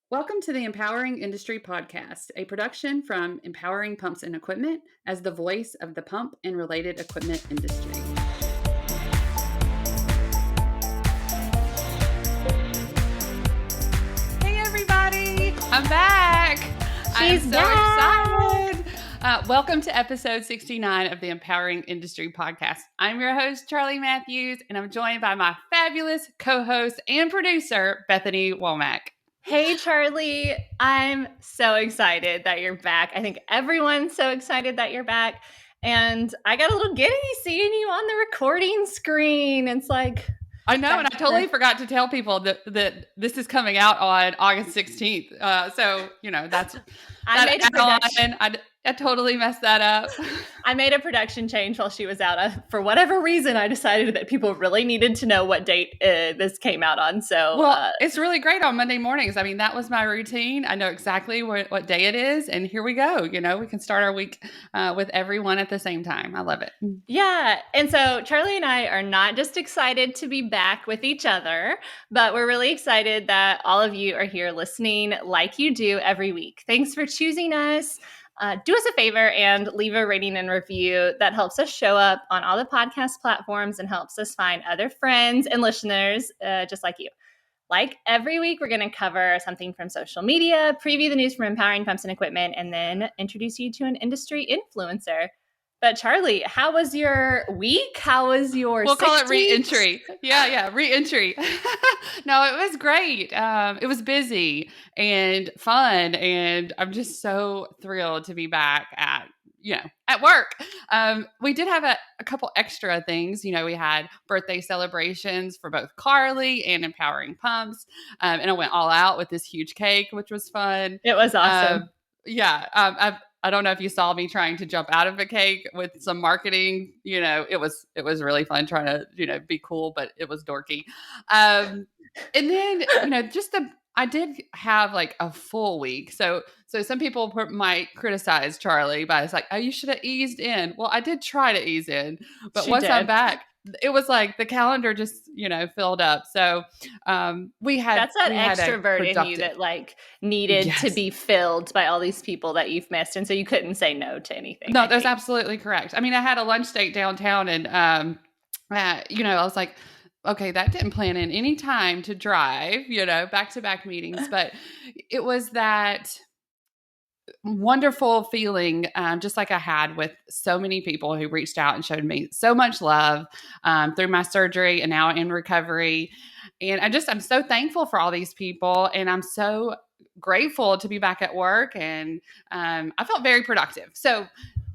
Welcome to the Empowering Industry Podcast, a production from Empowering Pumps and Equipment as the voice of the pump and related equipment industry. Hey everybody, I'm back. I'm so excited. Welcome to episode 69 of the Empowering Industry Podcast. I'm your host, Charli Matthews, and I'm joined by my fabulous co-host and producer, Bethany Womack. Hey, Charli. I'm so excited that you're back. I think everyone's so excited that you're back. And I got a little giddy seeing you on the recording screen. It's like... I know, and I totally forgot to tell people that this is coming out on August 16th. So, you know, I totally messed that up. I made a production change while she was out. For whatever reason, I decided that people really needed to know what date this came out on. So, it's really great on Monday mornings. I mean, that was my routine. I know exactly what day it is. And here we go. You know, we can start our week with everyone at the same time. I love it. Yeah. And so Charli and I are not just excited to be back with each other, but we're really excited that all of you are here listening like you do every week. Thanks for choosing us. Do us a favor and leave a rating and review. That helps us show up on all the podcast platforms and helps us find other friends and listeners just like you. Like every week, we're going to cover something from social media, preview the news from Empowering Pumps and Equipment, and then introduce you to an industry influencer. But Charli, how was your week? How was your We'll call it re-entry. Yeah, re-entry. No, it was great. It was busy and fun, and I'm just so thrilled to be back at work. We did have a couple extra things. You know, we had birthday celebrations for both Charli and Empowering Pumps, and I went all out with this huge cake, which was fun. It was awesome. I don't know if you saw me trying to jump out of a cake with some marketing. You know, it was really fun trying to, be cool, but it was dorky. And then, I did have like a full week. So some people might criticize Charli by it's like, oh, you should have eased in. Well, I did try to ease in, but I'm back, it was like the calendar just, filled up. So that's that extrovert in you that like needed to be filled by all these people that you've missed. And so you couldn't say no to anything. No, that's absolutely correct. I mean, I had a lunch date downtown and, I was like, okay, that didn't plan in any time to drive, back-to-back meetings. But it was that wonderful feeling, just like I had with so many people who reached out and showed me so much love through my surgery and now in recovery. And I'm so thankful for all these people. And I'm so grateful to be back at work. And I felt very productive. So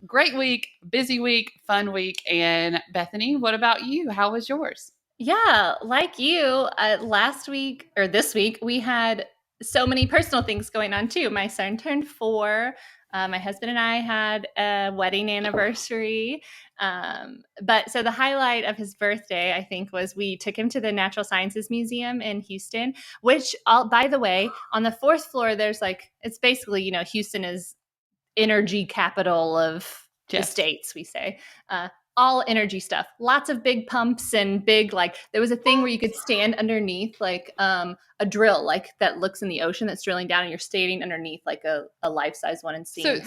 great week, busy week, fun week. And Bethany, what about you? How was yours? Yeah, like you, this week, we had so many personal things going on too. My son turned 4. My husband and I had a wedding anniversary. But so the highlight of his birthday, I think, was we took him to the Natural Sciences Museum in Houston, which, by the way, on the 4th floor, there's it's basically, Houston is energy capital of the states, we say. All energy stuff, lots of big pumps and big, there was a thing where you could stand underneath a drill, that looks in the ocean that's drilling down and you're standing underneath a life-size one and seeing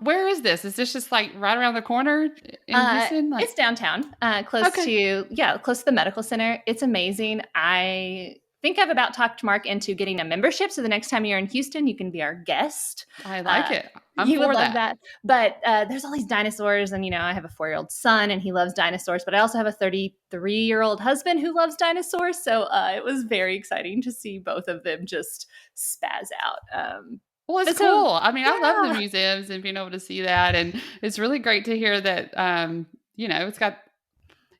where is this? Is this just right around the corner in Houston? It's downtown, close to the medical center. It's amazing. I think I've about talked Mark into getting a membership. So the next time you're in Houston, you can be our guest. I like it. You would love that. But there's all these dinosaurs and, I have a 4-year-old son and he loves dinosaurs, but I also have a 33-year-old husband who loves dinosaurs. So it was very exciting to see both of them just spaz out. Well, it's cool. I mean, I love the museums and being able to see that. And it's really great to hear that, it's got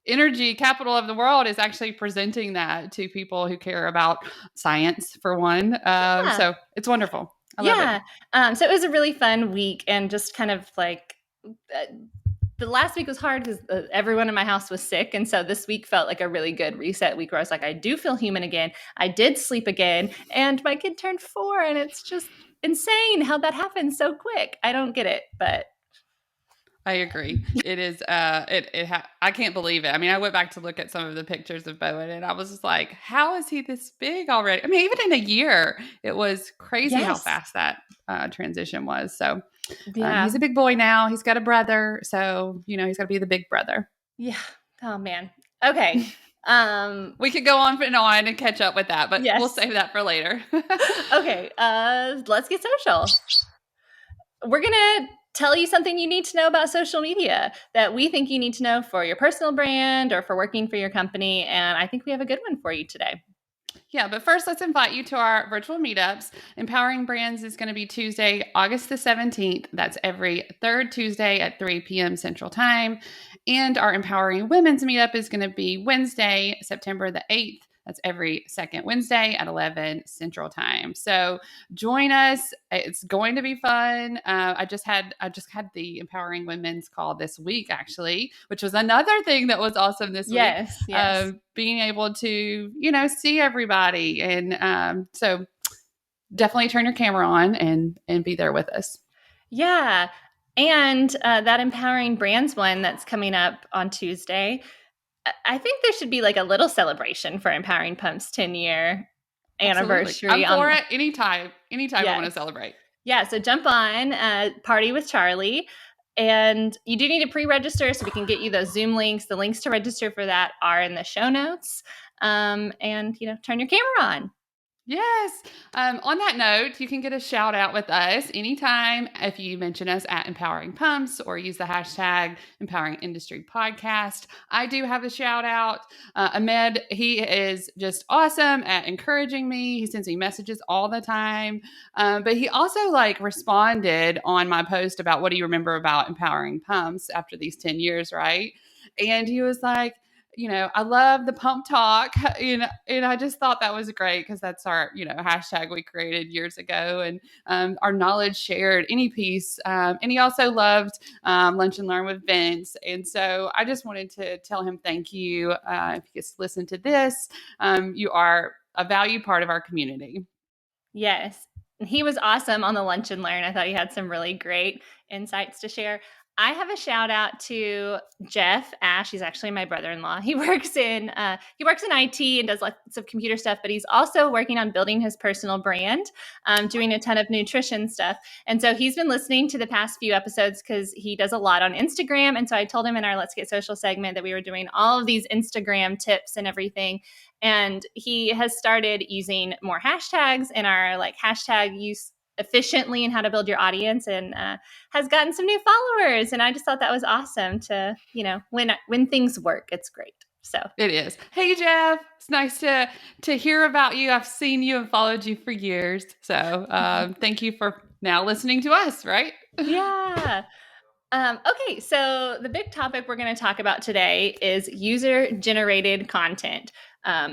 energy capital of the world is actually presenting that to people who care about science, for one. So it's wonderful. I love it. So it was a really fun week, and just kind of the last week was hard because everyone in my house was sick. And so this week felt like a really good reset week where I was like, I do feel human again. I did sleep again, and my kid turned 4, and it's just insane how that happened so quick. I don't get it, but I agree. It is. I can't believe it. I mean, I went back to look at some of the pictures of Bowen, and I was just like, "How is he this big already?" I mean, even in a year, it was crazy how Yes. fast that transition was. So, he's Yeah. a big boy now. He's got a brother, so he's got to be the big brother. Yeah. Oh man. Okay. We could go on and on and catch up with that, but we'll Yes. save that for later. Okay. Let's get social. We're gonna tell you something you need to know about social media that we think you need to know for your personal brand or for working for your company. And I think we have a good one for you today. Yeah, but first, let's invite you to our virtual meetups. Empowering Brands is going to be Tuesday, August the 17th. That's every third Tuesday at 3 p.m. Central Time. And our Empowering Women's meetup is going to be Wednesday, September the 8th. That's every second Wednesday at 11 Central Time. So join us. It's going to be fun. I just had the Empowering Women's call this week, actually, which was another thing that was awesome this week. Yes. Being able to, see everybody. And so definitely turn your camera on and be there with us. Yeah. And that Empowering Brands one that's coming up on Tuesday, I think there should be like a little celebration for Empowering Pump's 10-year anniversary. Absolutely. I'm for it anytime. Anytime I want to celebrate. Yeah. So jump on, Party with Charli. And you do need to pre-register so we can get you those Zoom links. The links to register for that are in the show notes. And, turn your camera on. Yes. On that note, you can get a shout out with us anytime if you mention us at Empowering Pumps or use the hashtag Empowering Industry Podcast. I do have a shout out. Ahmed, he is just awesome at encouraging me. He sends me messages all the time. But he also responded on my post about what do you remember about Empowering Pumps after these 10 years, right? And he was like, I love the pump talk, and I just thought that was great because that's our, hashtag we created years ago, and our knowledge shared any piece. And he also loved Lunch and Learn with Vince. And so I just wanted to tell him thank you. If you just listen to this, you are a valued part of our community. Yes. He was awesome on the Lunch and Learn. I thought he had some really great insights to share. I have a shout out to Jeff Ash. He's actually my brother-in-law. He works in IT and does lots of computer stuff, but he's also working on building his personal brand, doing a ton of nutrition stuff. And so he's been listening to the past few episodes because he does a lot on Instagram. And so I told him in our Let's Get Social segment that we were doing all of these Instagram tips and everything. And he has started using more hashtags in our hashtag use efficiently and how to build your audience, and has gotten some new followers. And I just thought that was awesome to, when things work, it's great. So it is. Hey, Jeff, it's nice to hear about you. I've seen you and followed you for years. So thank you for now listening to us, right? Yeah. Okay, so the big topic we're going to talk about today is user-generated content.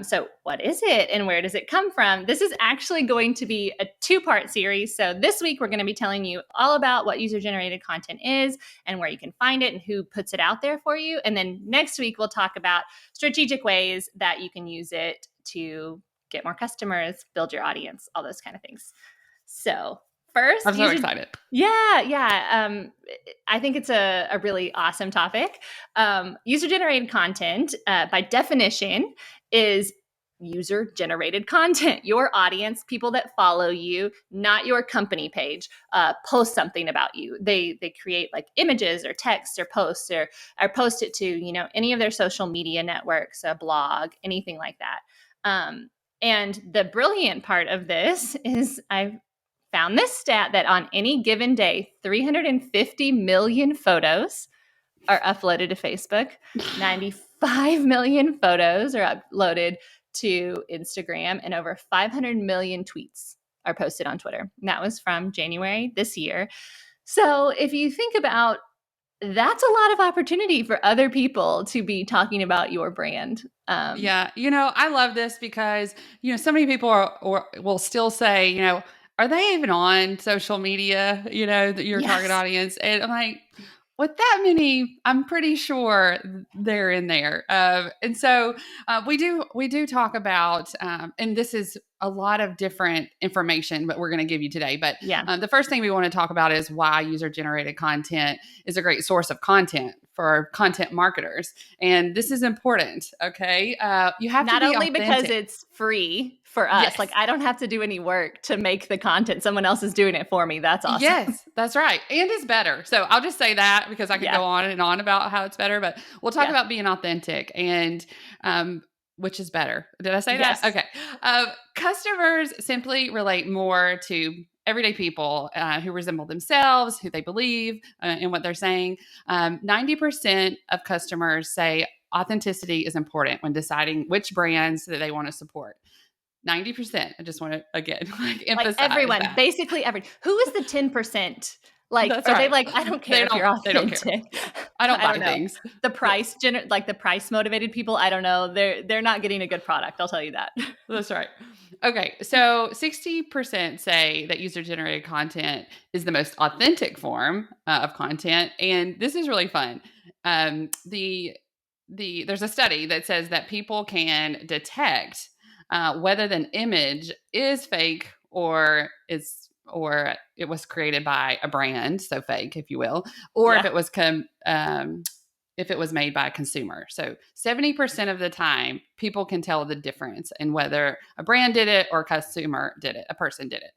So what is it and where does it come from? This is actually going to be a two-part series. So this week, we're going to be telling you all about what user-generated content is and where you can find it and who puts it out there for you. And then next week, we'll talk about strategic ways that you can use it to get more customers, build your audience, all those kind of things. So first, I'm so excited. Yeah. I think it's a really awesome topic. User-generated content, by definition, is user-generated content. Your audience, people that follow you, not your company page, post something about you. They create images or text or posts or post it to any of their social media networks, a blog, anything like that. And the brilliant part of this is I've found this stat that on any given day, 350 million photos are uploaded to Facebook. 95 million photos are uploaded to Instagram, and over 500 million tweets are posted on Twitter. And that was from January this year. So if you think about, that's a lot of opportunity for other people to be talking about your brand. Yeah. I love this because, so many people will still say, are they even on social media, your target audience? And I'm like, with that many, I'm pretty sure they're in there. And so we do talk about, and this is a lot of different information, but we're going to give you today. But Yeah. the first thing we want to talk about is why user generated content is a great source of content for content marketers. And this is important. Okay. You have Not to be only authentic. because it's free for us, Yes. like I don't have to do any work to make the content. Someone else is doing it for me. That's awesome. Yes, that's right. And it's better. So I'll just say that because I could go on and on about how it's better, but we'll talk about being authentic and which is better. Did I say that? Okay. Customers simply relate more to everyday people who resemble themselves, who they believe in what they're saying. 90% of customers say authenticity is important when deciding which brands that they want to support. 90%. I just want to, again, emphasize everyone, that. basically everyone. Who is the 10%? That's are right. They like, I don't care if you're authentic. They don't care. Yeah. I don't buy things. The price, like the price motivated people, I don't know. They're not getting a good product. I'll tell you that. That's right. Okay. So 60% say that user generated content is the most authentic form of content. And this is really fun. There's a study that says that people can detect whether the image is fake or it was created by a brand, so fake, if you will, or if it was made by a consumer. So 70% of the time, people can tell the difference in whether a brand did it or a consumer did it, a person did it.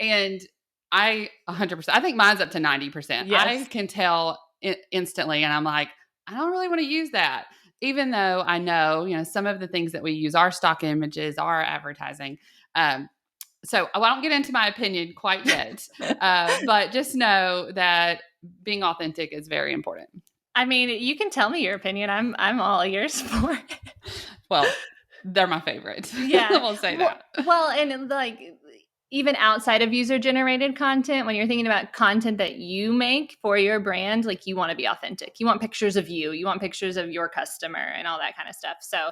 And I 100%, I think mine's up to 90%. Yes. I can tell instantly, and I'm like, I don't really want to use that. Even though I know, some of the things that we use are stock images, are advertising. So I won't get into my opinion quite yet, but just know that being authentic is very important. I mean, you can tell me your opinion. I'm all ears for it. Well, they're my favorite. Yeah. We'll say that. Well, and like even outside of user-generated content, when you're thinking about content that you make for your brand, like you want to be authentic. You want pictures of you want pictures of your customer and all that kind of stuff. So,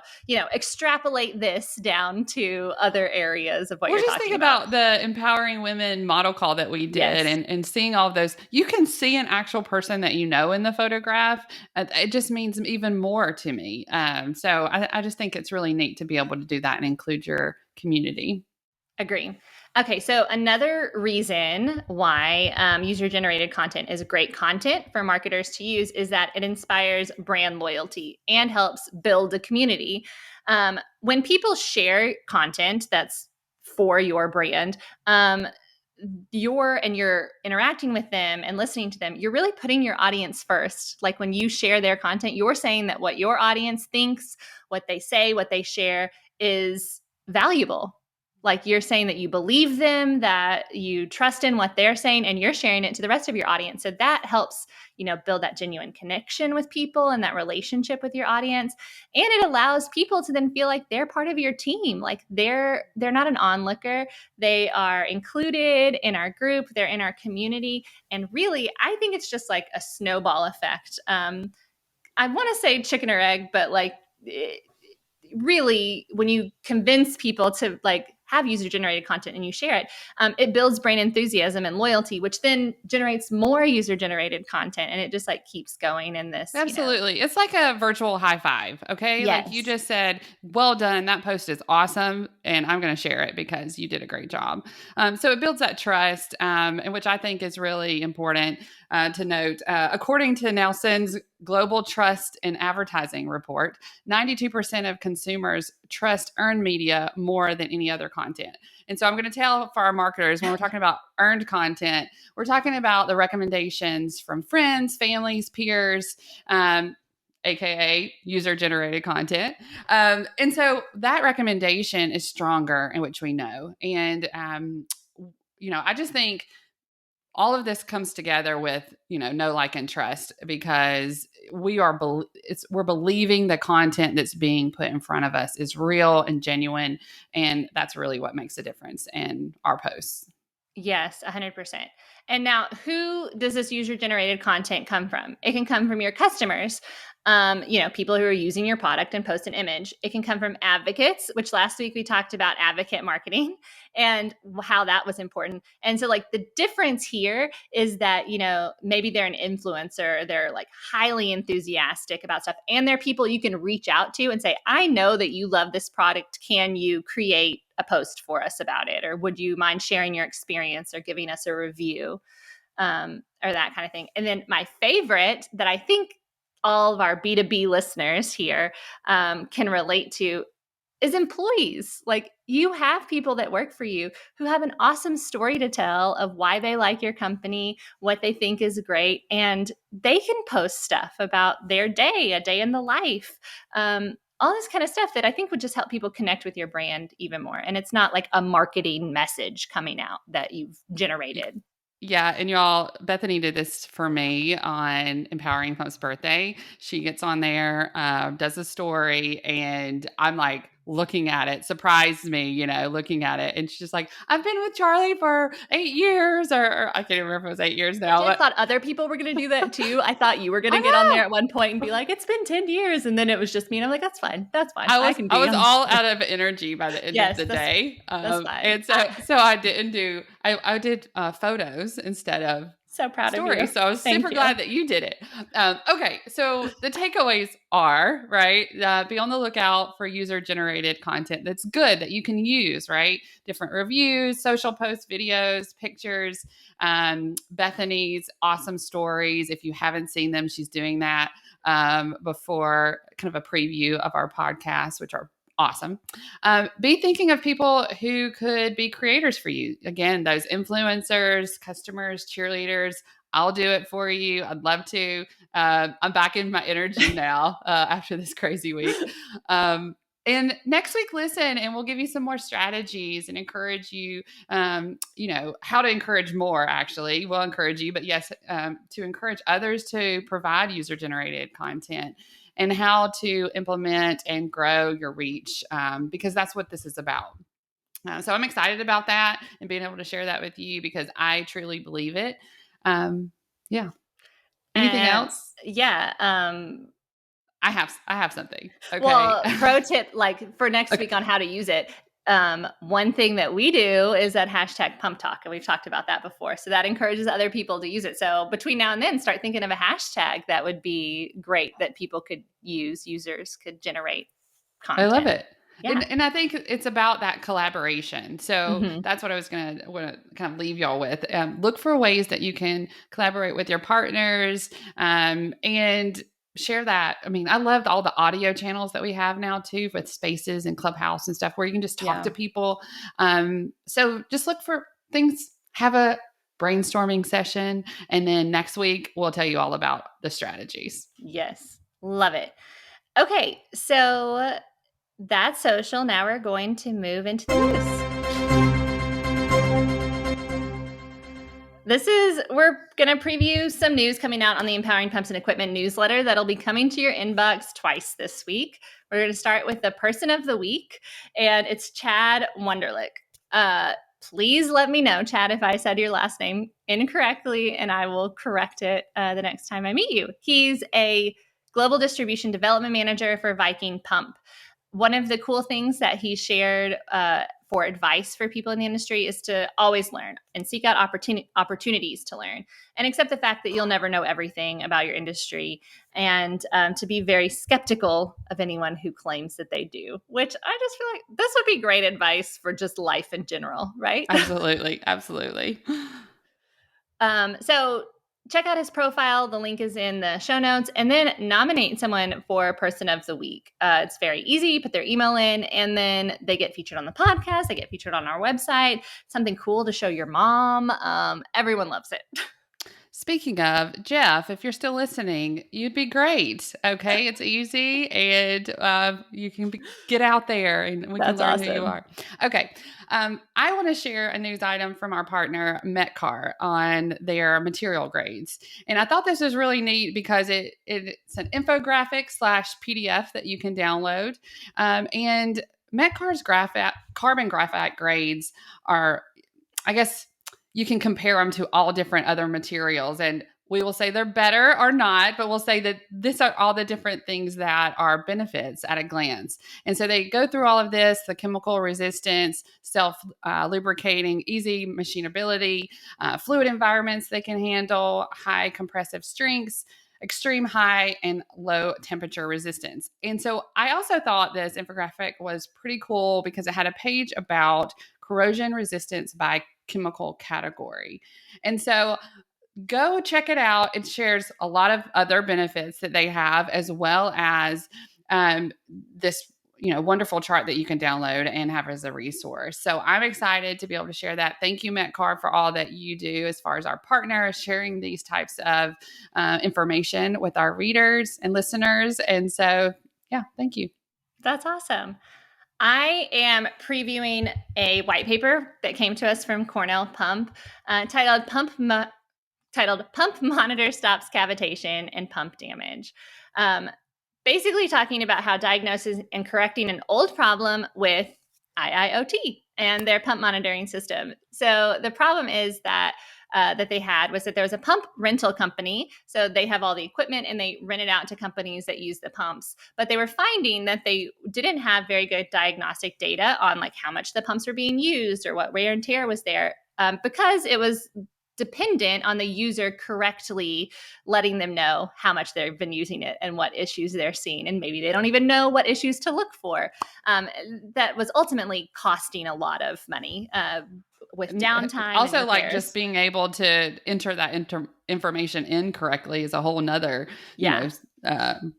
extrapolate this down to other areas of what you're talking about. Just think about the Empowering Women model call that we did and seeing all of those. You can see an actual person that you know in the photograph. It just means even more to me. So I just think it's really neat to be able to do that and include your community. Agree. Okay, so another reason why user-generated content is great content for marketers to use is that it inspires brand loyalty and helps build a community. When people share content that's for your brand, you're interacting with them and listening to them, you're really putting your audience first. Like when you share their content, you're saying that what your audience thinks, what they say, what they share is valuable. Like you're saying that you believe them, that you trust in what they're saying, and you're sharing it to the rest of your audience. So that helps, build that genuine connection with people and that relationship with your audience. And it allows people to then feel like they're part of your team. Like they're not an onlooker. They are included in our group. They're in our community. And really, I think it's just like a snowball effect. I want to say chicken or egg, but really, when you convince people to have user-generated content and you share it, it builds brand enthusiasm and loyalty, which then generates more user-generated content, and it just keeps going in this. Absolutely. It's like a virtual high five, okay? Yes. Like you just said, well done, that post is awesome, and I'm going to share it because you did a great job. So it builds that trust, and which I think is really important to note. According to Nelson's Global Trust in Advertising report, 92% of consumers trust earned media more than any other content. And so I'm going to tell for our marketers, when we're talking about earned content, we're talking about the recommendations from friends, families, peers, AKA user-generated content. And so that recommendation is stronger in which we know. And, I just think all of this comes together with, know, like, and trust, because we're believing the content that's being put in front of us is real and genuine. And that's really what makes a difference in our posts. Yes, 100%. And now, who does this user-generated content come from? It can come from your customers. People who are using your product and post an image. It can come from advocates, which last week we talked about advocate marketing and how that was important. And so like the difference here is that, maybe they're an influencer, they're like highly enthusiastic about stuff, and they're people you can reach out to and say, I know that you love this product. Can you create a post for us about it? Or would you mind sharing your experience or giving us a review? Or that kind of thing. And then my favorite that I think all of our B2B listeners here can relate to is employees. Like, you have people that work for you who have an awesome story to tell of why they like your company, what they think is great, and they can post stuff about their day, a day in the life, all this kind of stuff that I think would just help people connect with your brand even more. And it's not like a marketing message coming out that you've generated. Yeah. And y'all, Bethany did this for me on Empowering Pump's birthday. She gets on there, does a story, and I'm like looking at it, surprised me, looking at it. And she's just like, I've been with Charli for 8 years, or I can't remember if it was 8 years now. I thought other people were going to do that too. I thought you were going to get on there at one point and be like, it's been 10 years. And then it was just me. And I'm like, that's fine. That's fine. I was all out of energy by the end of the day. That's fine. And so I didn't do, I did photos instead of so proud story. of you. So I was super glad that you did it. Okay. So the takeaways are, right, be on the lookout for user-generated content that's good, that you can use, right? Different reviews, social posts, videos, pictures, Bethany's awesome stories. If you haven't seen them, she's doing that before, kind of a preview of our podcast, which are awesome. Be thinking of people who could be creators for you. Again, those influencers, customers, cheerleaders. I'll do it for you. I'd love to. I'm back in my energy now after this crazy week. And next week, listen, and we'll give you some more strategies and encourage you, how to encourage more, actually. We'll encourage you, but yes, to encourage others to provide user-generated content and how to implement and grow your reach, because that's what this is about. So I'm excited about that and being able to share that with you because I truly believe it. Yeah. Anything else? Yeah. I have something. Okay. Well, pro tip, like for next week on how to use it. One thing that we do is that hashtag pump talk, and we've talked about that before. So that encourages other people to use it. So between now and then, start thinking of a hashtag that would be great that people could use, users could generate content. I love it. Yeah. And I think it's about that collaboration. So that's what I was going to kind of leave y'all with. Look for ways that you can collaborate with your partners and share that. I mean, I loved all the audio channels that we have now too, with Spaces and Clubhouse and stuff where you can just talk to people. So just look for things, have a brainstorming session. And then next week, we'll tell you all about the strategies. Yes. Love it. Okay. So that's social. Now we're going to move into the news. We're going to preview some news coming out on the Empowering Pumps and Equipment newsletter that'll be coming to your inbox twice this week. We're going to start with the person of the week, and it's Chad Wunderlich. Please let me know, Chad, if I said your last name incorrectly, and I will correct it the next time I meet you. He's a global distribution development manager for Viking Pump. One of the cool things that he shared for advice for people in the industry is to always learn and seek out opportunities to learn and accept the fact that you'll never know everything about your industry, and to be very skeptical of anyone who claims that they do, which I just feel like this would be great advice for just life in general, right? Absolutely. Absolutely. So check out his profile. The link is in the show notes, and then nominate someone for Person of the Week. It's very easy. You put their email in, and then they get featured on the podcast. They get featured on our website. Something cool to show your mom. Everyone loves it. Speaking of, Jeff, if you're still listening, you'd be great. Okay. It's easy, and you can get out there and we can learn who you are. Okay. I want to share a news item from our partner, Metcar, on their material grades. And I thought this was really neat because it's an infographic / PDF that you can download. And Metcar's carbon graphite grades are, I guess, you can compare them to all different other materials. And We will say they're better or not, but we'll say that these are all the different things that are benefits at a glance. And so they go through all of this, the chemical resistance, self lubricating, easy machinability, fluid environments they can handle, high compressive strengths, extreme high and low temperature resistance. And so I also thought this infographic was pretty cool because it had a page about corrosion resistance by chemical category. And so go check it out. It shares a lot of other benefits that they have, as well as this wonderful chart that you can download and have as a resource. So I'm excited to be able to share that. Thank you, Metcard, for all that you do as far as our partner, sharing these types of information with our readers and listeners. And so, yeah, thank you. That's awesome. I am previewing a white paper that came to us from Cornell Pump titled Pump Monitor Stops Cavitation and Pump Damage. Basically talking about how diagnosing and correcting an old problem with IIoT and their pump monitoring system. So the problem is that they had was that there was a pump rental company. So they have all the equipment and they rent it out to companies that use the pumps. But they were finding that they didn't have very good diagnostic data on like how much the pumps were being used or what wear and tear was there, because it was dependent on the user correctly letting them know how much they've been using it and what issues they're seeing. And maybe they don't even know what issues to look for. That was ultimately costing a lot of money with downtime. Also, like just being able to enter that information in correctly is a whole nother,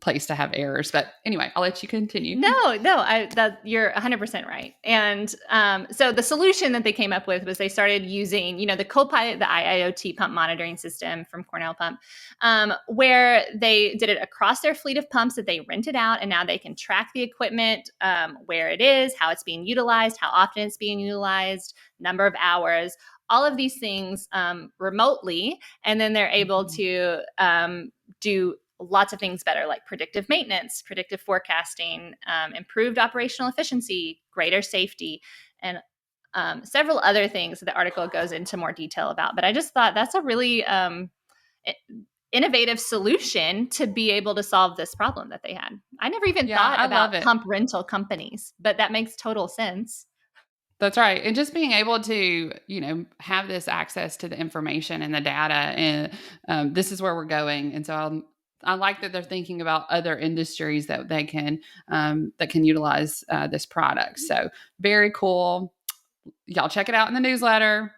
place to have errors. But anyway, I'll let you continue. No, you're 100% right. And so the solution that they came up with was they started using, the Copilot, the IIoT pump monitoring system from Cornell Pump, where they did it across their fleet of pumps that they rented out. And now they can track the equipment, where it is, how it's being utilized, how often it's being utilized, number of hours, all of these things remotely. And then they're able to do lots of things better, like predictive maintenance, predictive forecasting, improved operational efficiency, greater safety, and several other things that the article goes into more detail about. But I just thought that's a really innovative solution to be able to solve this problem that they had. I never even thought about pump rental companies, but that makes total sense. That's right. And just being able to, have this access to the information and the data, and this is where we're going. And so I like that they're thinking about other industries that they can utilize this product. So very cool. Y'all check it out in the newsletter.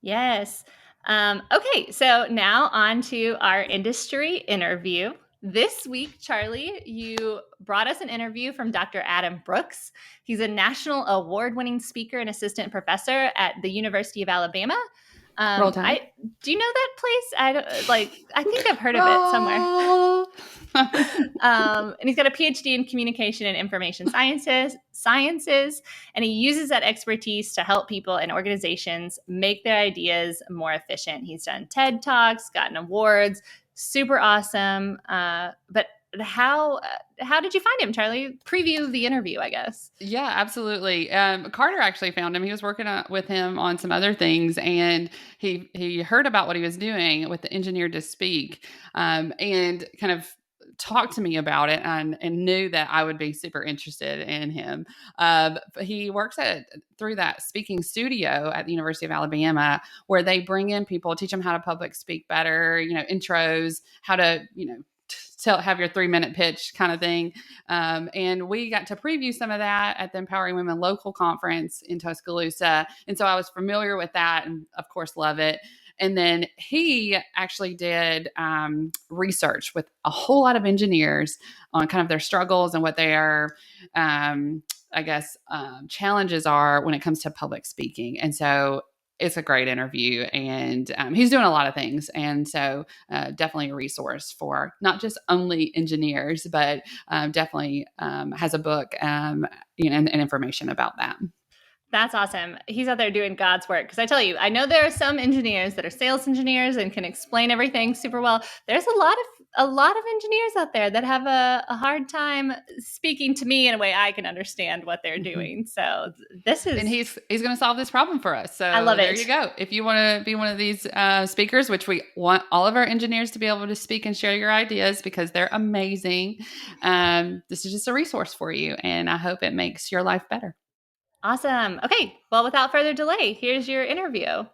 Yes. Okay. So now on to our industry interview. This week, Charli, you brought us an interview from Dr. Adam Brooks. He's a national award-winning speaker and assistant professor at the University of Alabama. Do you know that place? I think I've heard of it somewhere. And he's got a PhD in communication and information sciences, and he uses that expertise to help people and organizations make their ideas more efficient. He's done TED Talks, gotten awards, super awesome. But how did you find him, Charli? Preview the interview, I guess. Yeah, absolutely. Carter actually found him. He was working with him on some other things, and he heard about what he was doing with the Engineered to Speak, and kind of talked to me about it and knew that I would be super interested in him. He works through that speaking studio at the University of Alabama, where they bring in people, teach them how to public speak better, intros, how to, have your 3-minute pitch kind of thing. And we got to preview some of that at the Empowering Women Local Conference in Tuscaloosa. And so I was familiar with that and of course love it. And then he actually did research with a whole lot of engineers on kind of their struggles and what their, challenges are when it comes to public speaking. And so it's a great interview, and he's doing a lot of things. And so definitely a resource for not just only engineers, but definitely has a book and information about that. That's awesome. He's out there doing God's work. Because I tell you, I know there are some engineers that are sales engineers and can explain everything super well. There's a lot of a lot of engineers out there that have a hard time speaking to me in a way I can understand what they're doing. So this is, and he's going to solve this problem for us. So I love there it. you go. If you want to be one of these speakers, which we want all of our engineers to be able to speak and share your ideas because they're amazing. This is just a resource for you, and I hope it makes your life better. Awesome. Okay. Well, without further delay, here's your interview.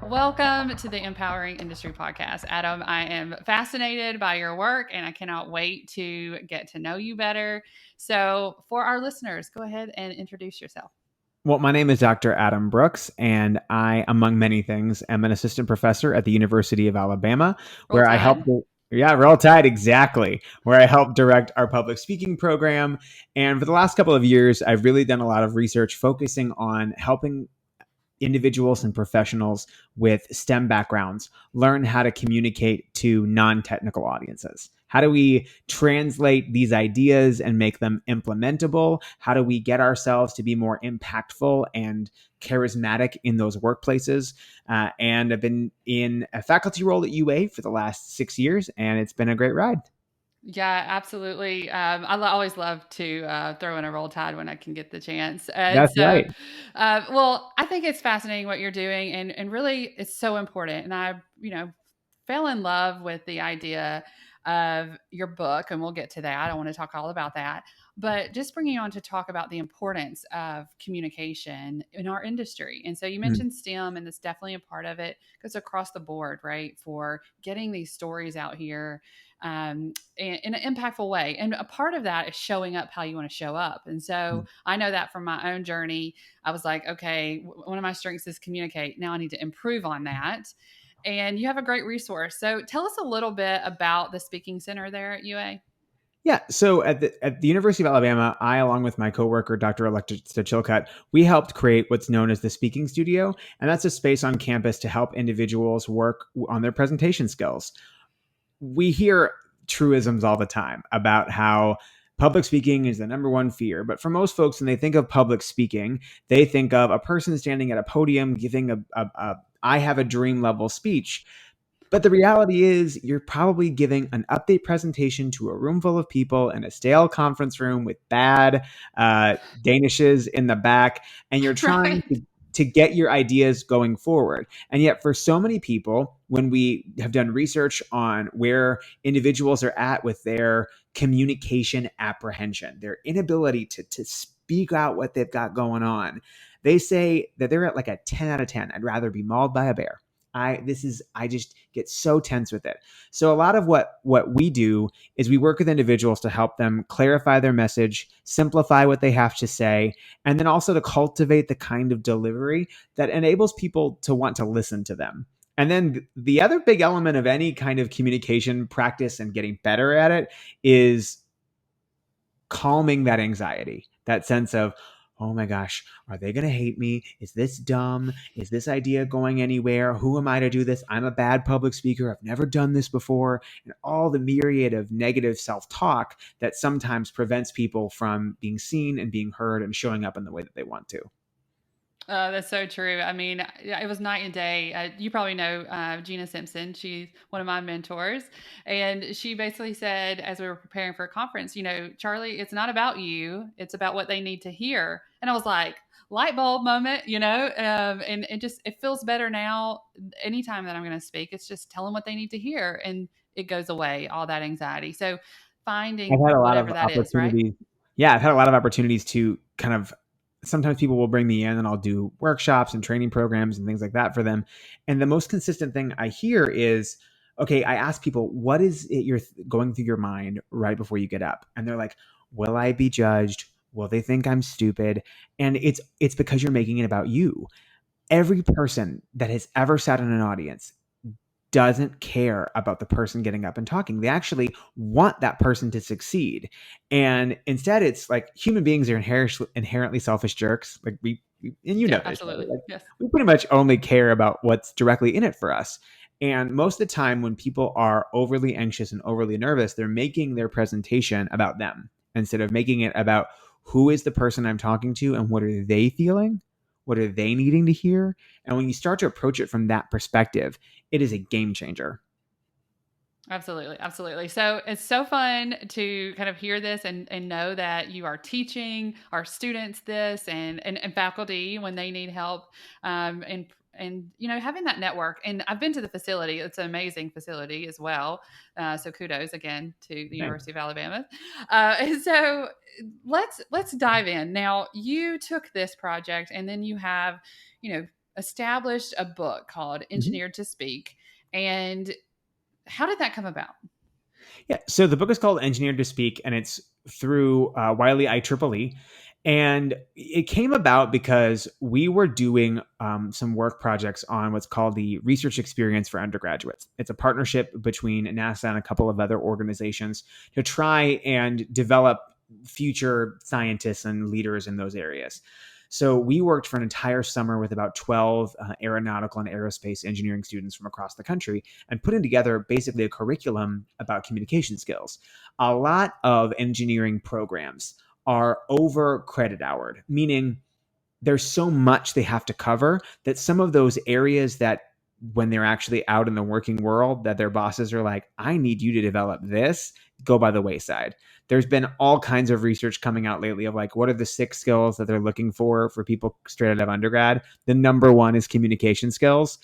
Welcome to the Empowering Industry Podcast. Adam, I am fascinated by your work and I cannot wait to get to know you better. So for our listeners, go ahead and introduce yourself. Well, my name is Dr. Adam Brooks, and I, among many things, am an assistant professor at the University of Alabama, where I help. Yeah, Roll Tide, exactly. Where I help direct our public speaking program. And for the last couple of years, I've really done a lot of research focusing on helping individuals and professionals with STEM backgrounds learn how to communicate to non-technical audiences. How do we translate these ideas and make them implementable? How do we get ourselves to be more impactful and charismatic in those workplaces? And I've been in a faculty role at UA for the last 6 years, and it's been a great ride. Yeah, absolutely. I always love to throw in a Roll Tide when I can get the chance. That's right. Well, I think it's fascinating what you're doing, and really, it's so important. And I, fell in love with the idea of your book, and we'll get to that. I want to talk all about that, but just bringing you on to talk about the importance of communication in our industry. And so you mentioned STEM, and it's definitely a part of it. Goes across the board, right? For getting these stories out here in an impactful way. And a part of that is showing up how you want to show up. And so I know that from my own journey, I was like, okay, one of my strengths is communicate. Now I need to improve on that. And you have a great resource. So tell us a little bit about the Speaking Center there at UA. Yeah. So at the University of Alabama, I, along with my coworker, Dr. Alexa Chilcutt, we helped create what's known as the Speaking Studio. And that's a space on campus to help individuals work on their presentation skills. We hear truisms all the time about how public speaking is the number one fear. But for most folks, when they think of public speaking, they think of a person standing at a podium giving a I have a dream level speech. But the reality is you're probably giving an update presentation to a room full of people in a stale conference room with bad Danishes in the back, and you're trying to get your ideas going forward. And yet for so many people, when we have done research on where individuals are at with their communication apprehension, their inability to speak out what they've got going on, they say that they're at like a 10 out of 10. I'd rather be mauled by a bear. I just get so tense with it. So a lot of what we do is we work with individuals to help them clarify their message, simplify what they have to say, and then also to cultivate the kind of delivery that enables people to want to listen to them. And then the other big element of any kind of communication practice and getting better at it is calming that anxiety, that sense of, oh my gosh, are they going to hate me? Is this dumb? Is this idea going anywhere? Who am I to do this? I'm a bad public speaker. I've never done this before. And all the myriad of negative self-talk that sometimes prevents people from being seen and being heard and showing up in the way that they want to. That's so true. I mean, it was night and day. You probably know Gina Simpson. She's one of my mentors. And she basically said, as we were preparing for a conference, Charli, it's not about you. It's about what they need to hear. And I was like, light bulb moment, and it feels better now. Anytime that I'm going to speak, it's just tell them what they need to hear. And it goes away, all that anxiety. So finding whatever that is, right? Yeah, I've had a lot of opportunities to kind of, sometimes people will bring me in and I'll do workshops and training programs and things like that for them. And the most consistent thing I hear is, okay, I ask people, what is it you're going through your mind right before you get up? And they're like, will I be judged? Will they think I'm stupid? And it's because you're making it about you. Every person that has ever sat in an audience doesn't care about the person getting up and talking. They actually want that person to succeed. And instead, it's like human beings are inherently selfish jerks. Like we and know this. Absolutely. Like, yes. We pretty much only care about what's directly in it for us. And most of the time when people are overly anxious and overly nervous, they're making their presentation about them instead of making it about who is the person I'm talking to and what are they feeling? What are they needing to hear? And when you start to approach it from that perspective, it is a game changer. Absolutely. Absolutely. So it's so fun to kind of hear this and know that you are teaching our students this and faculty when they need help. And, having that network. And I've been to the facility. It's an amazing facility as well. So kudos again to the University of Alabama. And so let's dive in. Now, you took this project and then you have, established a book called Engineered to Speak. And how did that come about? Yeah. So the book is called Engineered to Speak, and it's through Wiley IEEE. And it came about because we were doing some work projects on what's called the Research Experience for Undergraduates. It's a partnership between NASA and a couple of other organizations to try and develop future scientists and leaders in those areas. So we worked for an entire summer with about 12 aeronautical and aerospace engineering students from across the country and putting together basically a curriculum about communication skills. A lot of engineering programs are over credit houred, meaning there's so much they have to cover that some of those areas that when they're actually out in the working world that their bosses are like, I need you to develop this, go by the wayside. There's been all kinds of research coming out lately of like, what are the 6 skills that they're looking for people straight out of undergrad? The number one is communication skills.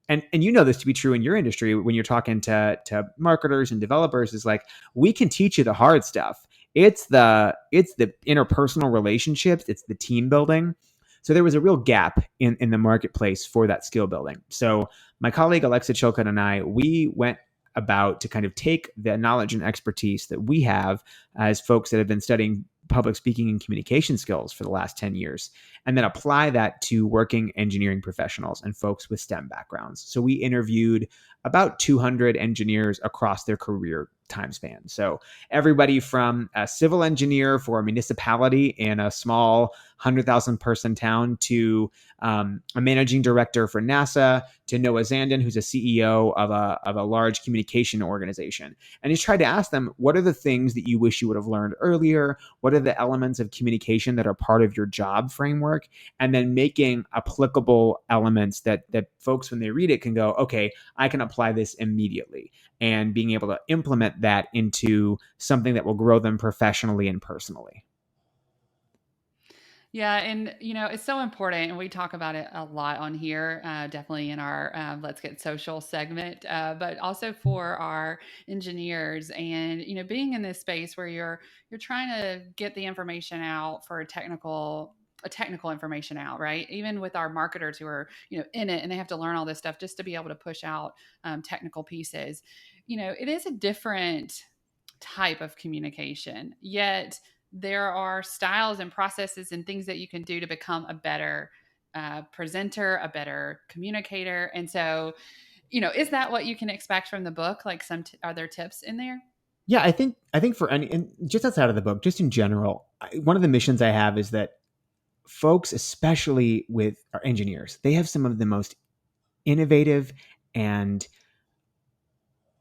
And you know this to be true in your industry when you're talking to marketers and developers is like, we can teach you the hard stuff. It's the interpersonal relationships. It's the team building. So there was a real gap in the marketplace for that skill building. So my colleague, Alexa Chilcutt, and I, we went about to kind of take the knowledge and expertise that we have as folks that have been studying public speaking and communication skills for the last 10 years, and then apply that to working engineering professionals and folks with STEM backgrounds. So we interviewed about 200 engineers across their career time span. So everybody from a civil engineer for a municipality in a small 100,000 person town to a managing director for NASA to Noah Zandon, who's a CEO of a large communication organization. And he's tried to ask them, what are the things that you wish you would have learned earlier? What are the elements of communication that are part of your job framework? And then making applicable elements that folks, when they read it, can go, okay, I can apply this immediately. And being able to implement that into something that will grow them professionally and personally. Yeah. And, it's so important. And we talk about it a lot on here, definitely in our Let's Get Social segment, but also for our engineers and, being in this space where you're trying to get the information out for a technical information out, right? Even with our marketers who are, in it and they have to learn all this stuff just to be able to push out technical pieces. It is a different type of communication, yet there are styles and processes and things that you can do to become a better presenter, a better communicator. And so, is that what you can expect from the book? Like are there tips in there? Yeah, I think for any, and just outside of the book, just in general, one of the missions I have is that folks, especially with our engineers, they have some of the most innovative and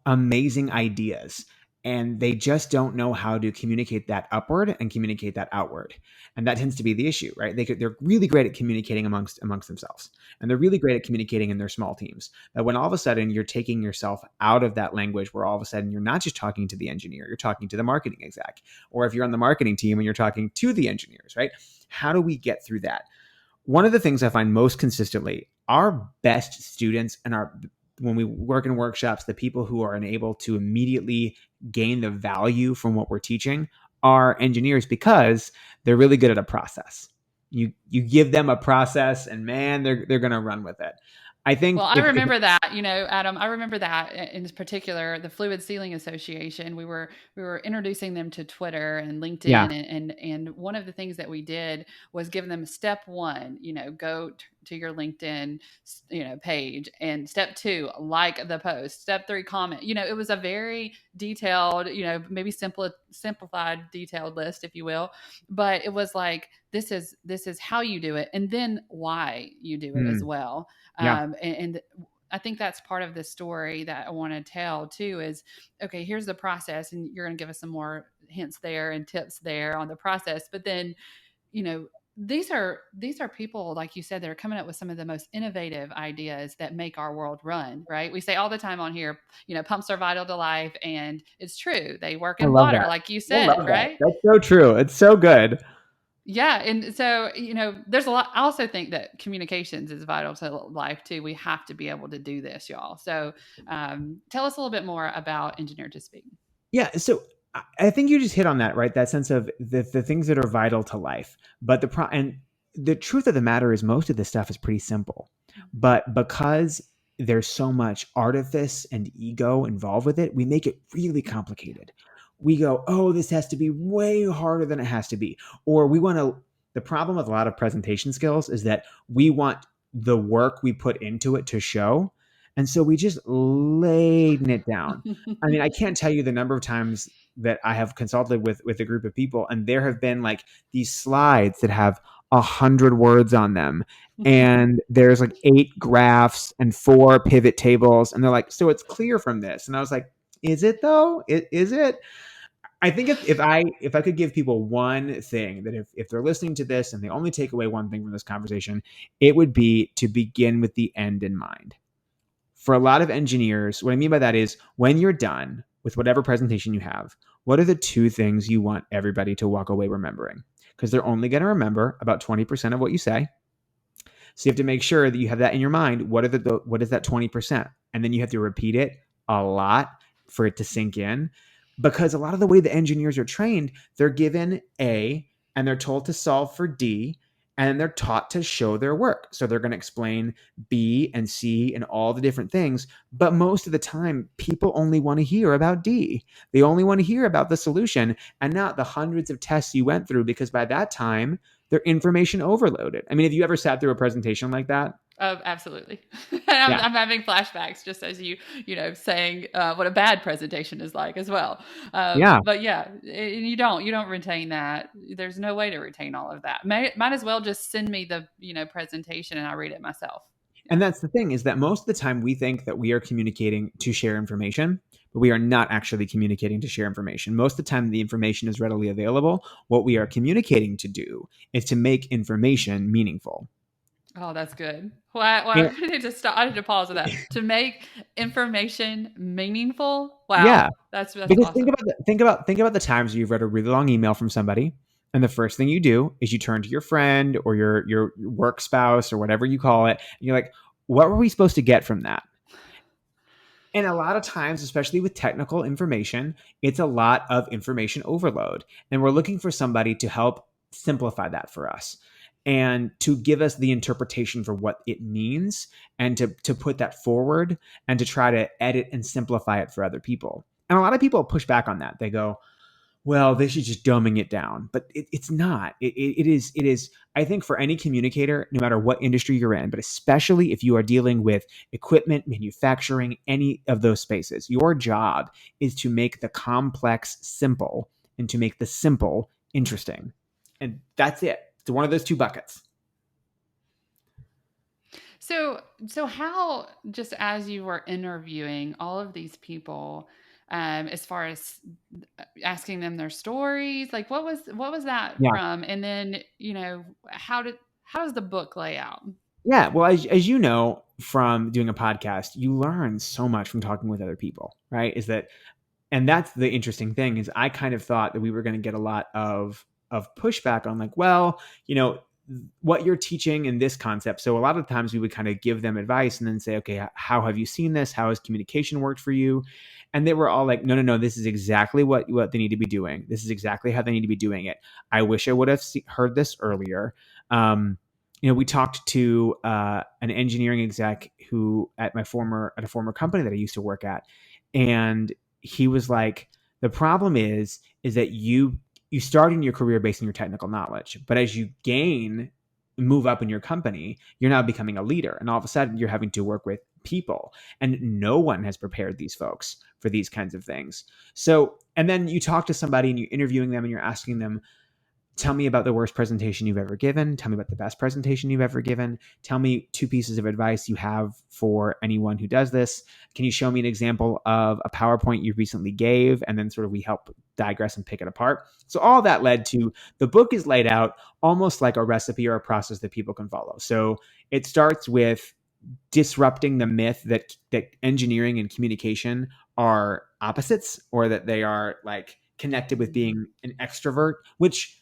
amazing ideas. And they just don't know how to communicate that upward and communicate that outward. And that tends to be the issue, right? They're really great at communicating amongst themselves. And they're really great at communicating in their small teams. But when all of a sudden you're taking yourself out of that language where all of a sudden you're not just talking to the engineer, you're talking to the marketing exec. Or if you're on the marketing team and you're talking to the engineers, right? How do we get through that? One of the things I find most consistently, our best students and when we work in workshops, the people who are able to immediately gain the value from what we're teaching are engineers because they're really good at a process. You give them a process and man, they're going to run with it. I think. Well, I remember that, Adam, I remember that in particular, the Fluid Sealing Association, we were introducing them to Twitter and LinkedIn. Yeah. And one of the things that we did was give them step 1, go to your LinkedIn, page, and step 2, like the post, step 3, comment. It was a very detailed, maybe simplified, detailed list, if you will. But it was like, this is how you do it, and then why you do it as well. Yeah. And I think that's part of the story that I want to tell too is, okay, here's the process, and you're going to give us some more hints there and tips there on the process. But then, you know, these are people, like you said, that are coming up with some of the most innovative ideas that make our world run, right? We say all the time on here, pumps are vital to life, and it's true. They work I in love water, that. like you I said, love that. right? That's so true. It's so good. Yeah, and so, there's a lot. I also think that communications is vital to life too. We have to be able to do this, y'all. So, tell us a little bit more about Engineer to Speak. Yeah. So I think you just hit on that, right? That sense of the things that are vital to life. But and the truth of the matter is most of this stuff is pretty simple. But because there's so much artifice and ego involved with it, we make it really complicated. We go, oh, this has to be way harder than it has to be. Or we want to, the problem with a lot of presentation skills is that we want the work we put into it to show. And so we just laden it down. I mean, I can't tell you the number of times that I have consulted with a group of people, and there have been like these slides that have 100 words on them, and there's like 8 graphs and 4 pivot tables, and they're like, "So it's clear from this." And I was like, "Is it though? Is it?" I think if I could give people one thing that if they're listening to this and they only take away one thing from this conversation, it would be to begin with the end in mind. For a lot of engineers, what I mean by that is when you're done with whatever presentation you have, what are the 2 things you want everybody to walk away remembering? Because they're only going to remember about 20% of what you say. So you have to make sure that you have that in your mind. What is that 20%? And then you have to repeat it a lot for it to sink in. Because a lot of the way the engineers are trained, they're given A and they're told to solve for D, and they're taught to show their work. So they're going to explain B and C and all the different things. But most of the time, people only want to hear about D. They only want to hear about the solution and not the hundreds of tests you went through, because by that time, they're information overloaded. I mean, have you ever sat through a presentation like that? Absolutely. I'm, Yeah. I'm having flashbacks just as saying what a bad presentation is like as well. Yeah. But yeah, you don't retain that. There's no way to retain all of that. Might as well just send me the, presentation and I read it myself. And that's the thing, is that most of the time we think that we are communicating to share information, but we are not actually communicating to share information. Most of the time the information is readily available. What we are communicating to do is to make information meaningful. Oh, that's good. Well, I need to stop. I need to pause with that. To make information meaningful. Wow. Yeah. That's Because awesome. think about the times you've read a really long email from somebody, and the first thing you do is you turn to your friend or your work spouse or whatever you call it, and you're like, what were we supposed to get from that? And a lot of times, especially with technical information, it's a lot of information overload. And we're looking for somebody to help simplify that for us and to give us the interpretation for what it means, and to put that forward and to try to edit and simplify it for other people. And a lot of people push back on that. They go, well, this is just dumbing it down, but it's not. It is. I think for any communicator, no matter what industry you're in, but especially if you are dealing with equipment, manufacturing, any of those spaces, your job is to make the complex simple and to make the simple interesting. And that's it. It's one of those 2 buckets. So how, just as you were interviewing all of these people, as far as asking them their stories, like what was that Yeah. from? And then, how does the book lay out? Yeah. Well, as you know, from doing a podcast, you learn so much from talking with other people, right? And that's the interesting thing, is I kind of thought that we were going to get a lot of pushback on like, well, what you're teaching in this concept. So a lot of times we would kind of give them advice and then say, okay, how have you seen this? How has communication worked for you? And they were all like, no, this is exactly what they need to be doing. This is exactly how they need to be doing it. I wish I would have heard this earlier. We talked to an engineering exec who at a former company that I used to work at, and he was like, the problem is that you start in your career based on your technical knowledge, but as you move up in your company, you're now becoming a leader, and all of a sudden you're having to work with people, and no one has prepared these folks for these kinds of things. So, and then you talk to somebody and you're interviewing them and you're asking them, Tell me about the worst presentation you've ever given. Tell me about the best presentation you've ever given. Tell me 2 pieces of advice you have for anyone who does this. Can you show me an example of a PowerPoint you recently gave? And then sort of we help digress and pick it apart. So all that led to the book is laid out almost like a recipe or a process that people can follow. So it starts with disrupting the myth that engineering and communication are opposites, or that they are like connected with being an extrovert, which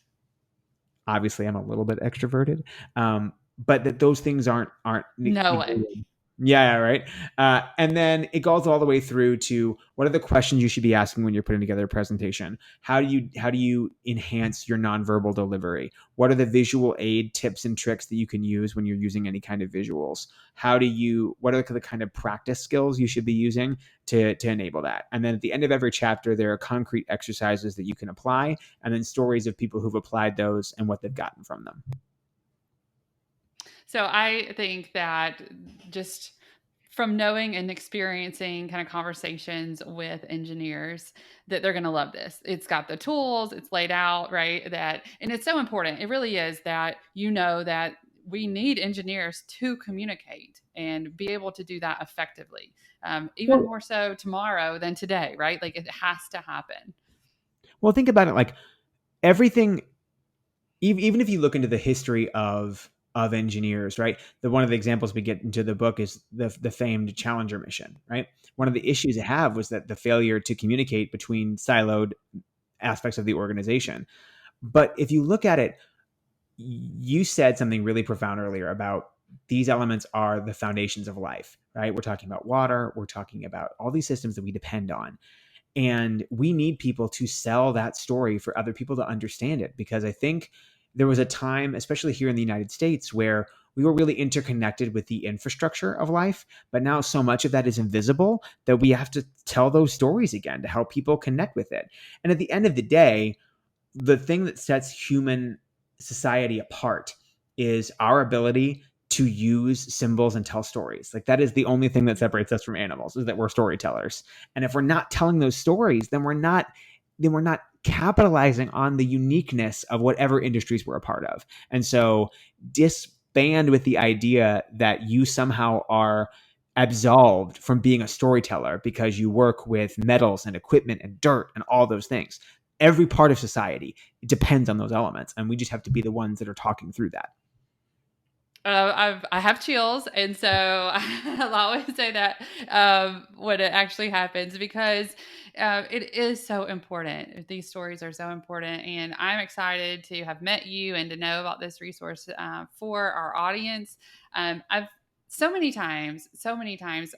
obviously I'm a little bit extroverted, but that those things aren't No way. Yeah, right. And then it goes all the way through to what are the questions you should be asking when you're putting together a presentation? How do you enhance your nonverbal delivery? What are the visual aid tips and tricks that you can use when you're using any kind of visuals? What are the kind of practice skills you should be using to enable that? And then at the end of every chapter, there are concrete exercises that you can apply, and then stories of people who've applied those and what they've gotten from them. So I think that just from knowing and experiencing kind of conversations with engineers, that they're going to love this. It's got the tools, it's laid out, right? And it's so important. It really is that that we need engineers to communicate and be able to do that effectively. Even more so tomorrow than today, right? Like it has to happen. Well, think about it. Like everything, even if you look into the history of engineers, right? One of the examples we get into the book is the famed Challenger mission, right? One of the issues they have was that the failure to communicate between siloed aspects of the organization. But if you look at it, you said something really profound earlier about these elements are the foundations of life, right? We're talking about water. We're talking about all these systems that we depend on. And we need people to sell that story for other people to understand it, because I think there was a time, especially here in the United States, where we were really interconnected with the infrastructure of life. But now so much of that is invisible that we have to tell those stories again to help people connect with it. And at the end of the day, the thing that sets human society apart is our ability to use symbols and tell stories. Like that is the only thing that separates us from animals, is that we're storytellers. And if we're not telling those stories, then we're not capitalizing on the uniqueness of whatever industries we're a part of. And so disband with the idea that you somehow are absolved from being a storyteller because you work with metals and equipment and dirt and all those things. Every part of society depends on those elements, and we just have to be the ones that are talking through that. I have chills, and so I'll always say that when it actually happens, because it is so important. These stories are so important, and I'm excited to have met you and to know about this resource for our audience. I've so many times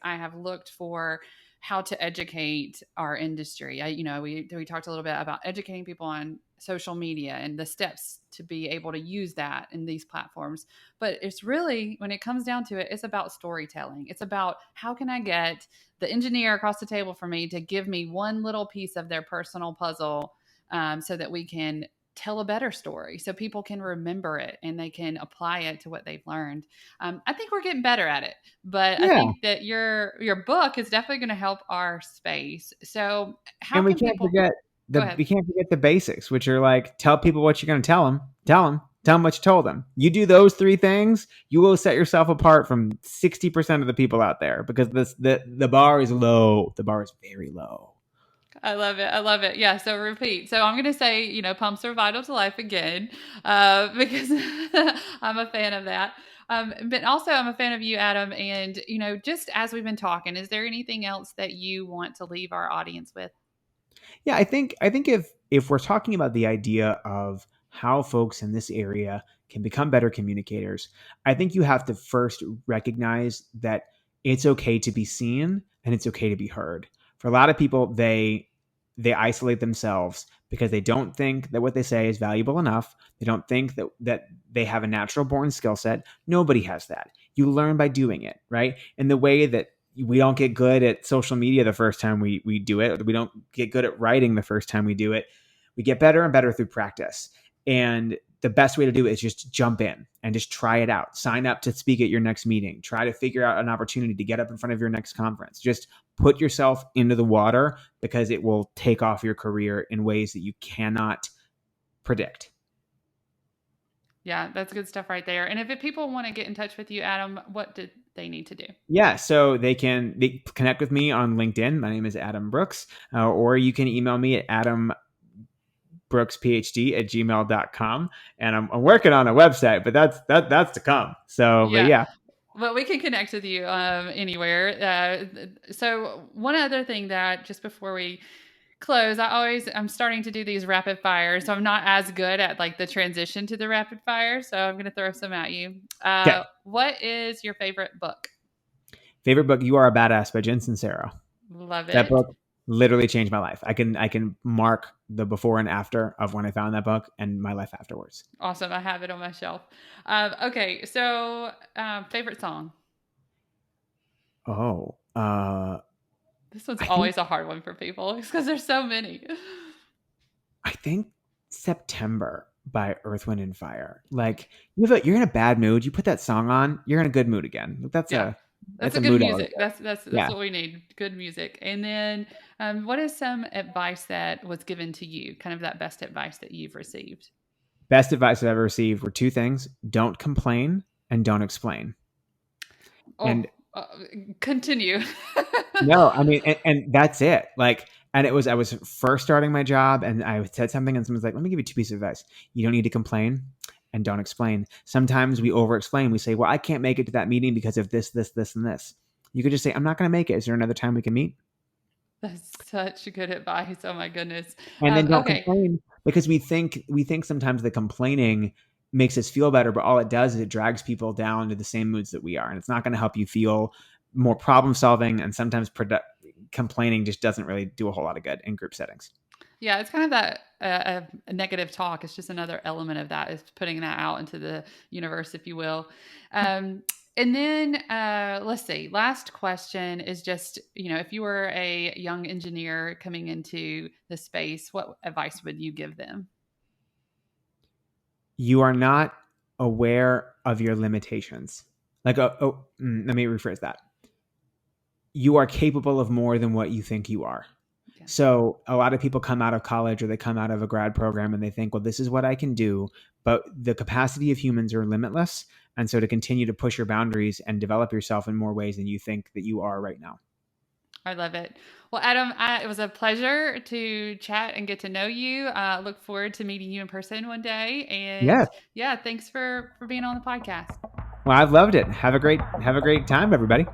I have looked for how to educate our industry. We talked a little bit about educating people on social media and the steps to be able to use that in these platforms. But it's really, when it comes down to it, it's about storytelling. It's about how can I get the engineer across the table from me to give me one little piece of their personal puzzle, so that we can tell a better story, so people can remember it and they can apply it to what they've learned. I think we're getting better at it, but I think that your book is definitely going to help our space. So how we can can't people forget we can't forget the basics, which are like, tell people what you're going to tell them what you told them. You do those 3 things, you will set yourself apart from 60% of the people out there, because the bar is low. The bar is very low. I love it. Yeah. So repeat. So I'm going to say, pumps are vital to life again, because I'm a fan of that. But also I'm a fan of you, Adam. And, just as we've been talking, is there anything else that you want to leave our audience with? Yeah, I think if we're talking about the idea of how folks in this area can become better communicators, I think you have to first recognize that it's okay to be seen and it's okay to be heard. For a lot of people, they isolate themselves because they don't think that what they say is valuable enough. They don't think that they have a natural born skill set. Nobody has that. You learn by doing it, right? In the way that we don't get good at social media the first time we do it. We don't get good at writing the first time we do it. We get better and better through practice. And the best way to do it is just jump in and just try it out. Sign up to speak at your next meeting. Try to figure out an opportunity to get up in front of your next conference. Just put yourself into the water, because it will take off your career in ways that you cannot predict. Yeah, that's good stuff right there. And if people want to get in touch with you, Adam, what do they need to do? Yeah, so they connect with me on LinkedIn. My name is Adam Brooks, or you can email me at adambrooksphd@gmail.com. And I'm working on a website, but that's to come. So, but yeah. Well, we can connect with you anywhere. So one other thing that just before we close, I'm starting to do these rapid fire, so I'm not as good at like the transition to the rapid fire. So I'm going to throw some at you. Okay. What is your favorite book? Favorite book? You Are a Badass by Jen Sincero. Love it. That book literally changed my life. I can mark the before and after of when I found that book and my life afterwards. Awesome. I have it on my shelf. Okay. So favorite song? Oh, this one's always a hard one for people because there's so many. I think September by Earth, Wind and Fire. Like you're in a bad mood. You put that song on, you're in a good mood again. That's a good mood music. That's what we need. Good music. And then what is some advice that was given to you? Kind of that best advice that you've received? Best advice I've ever received were two things: don't complain and don't explain. And continue. No, I mean, and that's it. Like, and I was first starting my job and I said something and someone's like, let me give you two pieces of advice. You don't need to complain and don't explain. Sometimes we over explain. We say, well, I can't make it to that meeting because of this, this, this, and this. You could just say, I'm not going to make it. Is there another time we can meet? That's such good advice. Oh my goodness. And then don't complain, because we think sometimes the complaining makes us feel better, but all it does is it drags people down to the same moods that we are. And it's not going to help you feel more problem solving. And sometimes complaining just doesn't really do a whole lot of good in group settings. Yeah, it's kind of that a negative talk. It's just another element of that, is putting that out into the universe, if you will. And then let's see. Last question is just, if you were a young engineer coming into the space, what advice would you give them? You are not aware of your limitations. Let me rephrase that. You are capable of more than what you think you are. Yeah. So a lot of people come out of college or they come out of a grad program and they think, well, this is what I can do. But the capacity of humans are limitless. And so to continue to push your boundaries and develop yourself in more ways than you think that you are right now. I love it. Well, Adam, it was a pleasure to chat and get to know you. Look forward to meeting you in person one day. And thanks for being on the podcast. Well, I've loved it. Have a great time, everybody.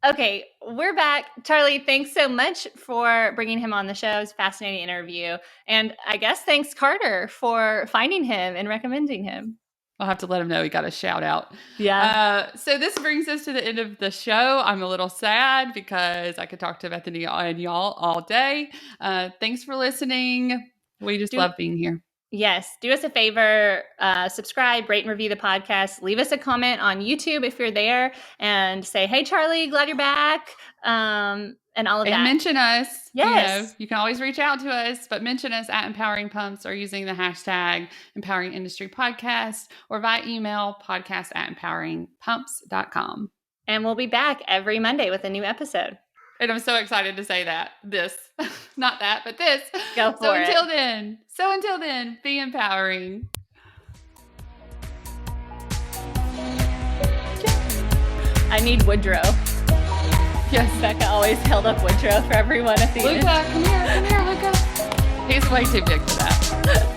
Okay, we're back. Charli, thanks so much for bringing him on the show. It was a fascinating interview. And I guess thanks, Carter, for finding him and recommending him. I'll have to let him know he got a shout out. Yeah. So this brings us to the end of the show. I'm a little sad because I could talk to Bethany and y'all all day. Thanks for listening. We just love being here. Yes. Do us a favor, subscribe, rate and review the podcast. Leave us a comment on YouTube if you're there and say, hey, Charli, glad you're back. And all of that. And mention us. Yes. You can always reach out to us, but mention us at Empowering Pumps or using the hashtag Empowering Industry Podcast or via email podcast@empoweringpumps.com. And we'll be back every Monday with a new episode. And I'm so excited to say this, not that, but this. Go for it. Until then, be empowering. I need Woodrow. Yes. Becca always held up Woodrow for everyone at the end. Luca, come here, Luca. He's way too big for that.